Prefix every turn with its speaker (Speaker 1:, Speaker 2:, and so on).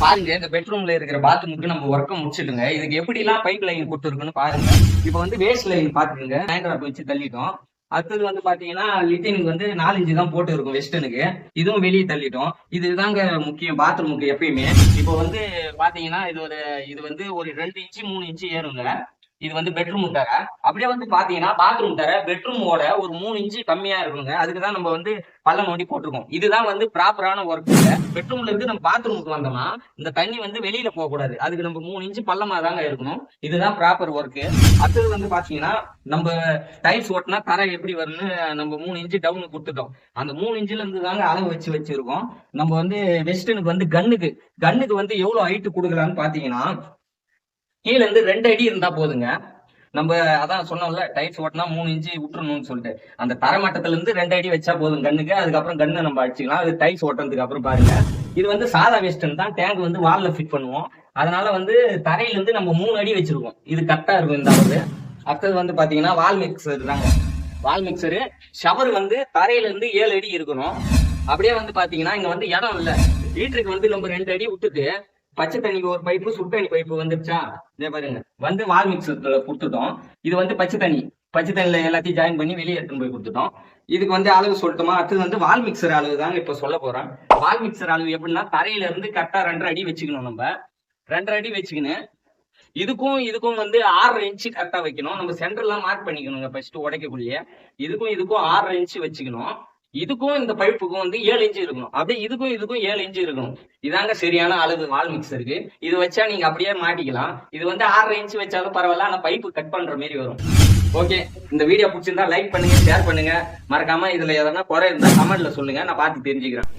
Speaker 1: பாருங்க இந்த பெட்ரூம்ல இருக்கிற பாத்ரூமுக்கு நம்ம ஒர்க்க முடிச்சிடுங்க. இதுக்கு எப்படி எல்லாம் பைப் லைன் கொடுத்துருக்குன்னு பாருங்க. இப்ப வந்து வேஸ்ட் லைன் பாத்துக்கோங்க, ஹேண்ட் வச்சு தள்ளிட்டோம். அடுத்தது வந்து பாத்தீங்கன்னா லிட்டினுக்கு வந்து 4 இன்ச்சு தான் போட்டு இருக்கும் வெஸ்டர்னுக்கு, இதுவும் வெளியே தள்ளிட்டோம். இதுதாங்க முக்கியம் பாத்ரூமுக்கு எப்பயுமே. இப்போ வந்து பாத்தீங்கன்னா இது வந்து ஒரு 2 இன்ச்சு 3 இன்ச்சு ஏறுங்க. இது வந்து பெட்ரூம் தர. அப்படியே வந்து பாத்தீங்கன்னா பாத்ரூம் தர பெட்ரூமோட ஒரு 3 இன்ச்சு கம்மியா இருக்குங்க. அதுக்குதான் நம்ம வந்து பள்ளம் நோண்டி போட்டிருக்கோம். இதுதான் வந்து ப்ராப்பரான ஒர்க். பெட்ரூம்ல இருந்து நம்ம பாத்ரூமுக்கு வந்தோம்னா இந்த தண்ணி வந்து வெளியில போக கூடாது. அதுக்கு நம்ம 3 இன்ச்சு பள்ளமா தாங்க இருக்கணும். இதுதான் ப்ராப்பர் ஒர்க். அடுத்தது வந்து பாத்தீங்கன்னா நம்ம டைல்ஸ் ஓட்டினா தரை எப்படி வரும்னு நம்ம 3 இன்ச்சு டவுன் கொடுத்துட்டோம். அந்த 3 இன்ச்சுல இருந்து தாங்க அளவு வச்சிருக்கோம். நம்ம வந்து வெஸ்டர்னுக்கு வந்து கண்ணுக்கு வந்து எவ்வளவு ஹைட் கொடுக்கலாம்னு பாத்தீங்கன்னா கீழ இருந்து 2 அடி இருந்தா போதுங்க. நம்ம அதான் சொன்னோம்ல டைல்ஸ் ஓட்டினா 3 இன்ச்சு விட்டுறணும்னு சொல்லிட்டு, அந்த தரமட்டத்துல இருந்து 2 அடி வச்சா போதும் கண்ணுக்கு. அதுக்கப்புறம் கண்ணை நம்ம அடிச்சுக்கலாம். அது டைல்ஸ் ஓட்டுறதுக்கு அப்புறம் பாருங்க. இது வந்து சாதா வெஸ்டர்ன் தான். டேங்க் வந்து வால்ல ஃபிட் பண்ணுவோம். அதனால வந்து தரையில இருந்து நம்ம 3 அடி வச்சிருக்கோம். இது கரெக்டா இருக்கும் இந்த அளவு. அடுத்தது வந்து பாத்தீங்கன்னா வால் மிக்சர் தாங்க. வால் மிக்சரு ஷவர் வந்து தரையில இருந்து 7 அடி இருக்கணும். அப்படியே வந்து பாத்தீங்கன்னா இங்க வந்து இடம் இல்ல. ஹீட்டருக்கு வந்து நம்ம 2 அடி விட்டுட்டு பச்சை தண்ணிக்கு ஒரு பைப்பு, சுடு தண்ணி பைப்பு வந்துருச்சா, இதே பாருங்க வந்து வால் மிக்சர்ல கொடுத்துட்டோம். இது வந்து பச்சை தண்ணியில எல்லாத்தையும் ஜாயின் பண்ணி வெளியே எடுத்துன்னு போய் கொடுத்துட்டோம். இதுக்கு வந்து அளவு சொல்லிட்டோமா. அடுத்தது வந்து வால் மிக்சர் அளவு தாங்க இப்ப சொல்ல போறேன். வால் மிக்சர் அளவு எப்படின்னா தரையில இருந்து கரெக்டா 2.5 அடி வச்சுக்கணும். நம்ம 2.5 அடி வச்சுக்கணும். இதுக்கும் வந்து 6.5 இன்ச்சு கரெக்டா வைக்கணும். நம்ம சென்டர்லாம் மார்க் பண்ணிக்கணுங்க ஃபர்ஸ்ட் உடைக்கக்குள்ளேயே. இதுக்கும் 6.5 இன்ச்சு வச்சுக்கணும். இதுக்கும் இந்த பைப்புக்கும் வந்து 7 இன்ச்சு இருக்கணும். அப்படியே இதுக்கும் 7 இன்ச்சு இருக்கணும். இதாங்க சரியான அளவு வால் மிக்சருக்கு. இது வச்சா நீங்க அப்படியே மாட்டிக்கலாம். இது வந்து 6.5 இன்ச்சு வச்சாலும் பரவாயில்ல, ஆனா பைப்பு கட் பண்ற மாதிரி வரும். ஓகே, இந்த வீடியோ பிடிச்சிருந்தா லைக் பண்ணுங்க, ஷேர் பண்ணுங்க. மறக்காம இதுல எதனா குறை இருந்தா கமெண்ட்ல சொல்லுங்க, நான் பார்த்து தெரிஞ்சுக்கிறேன்.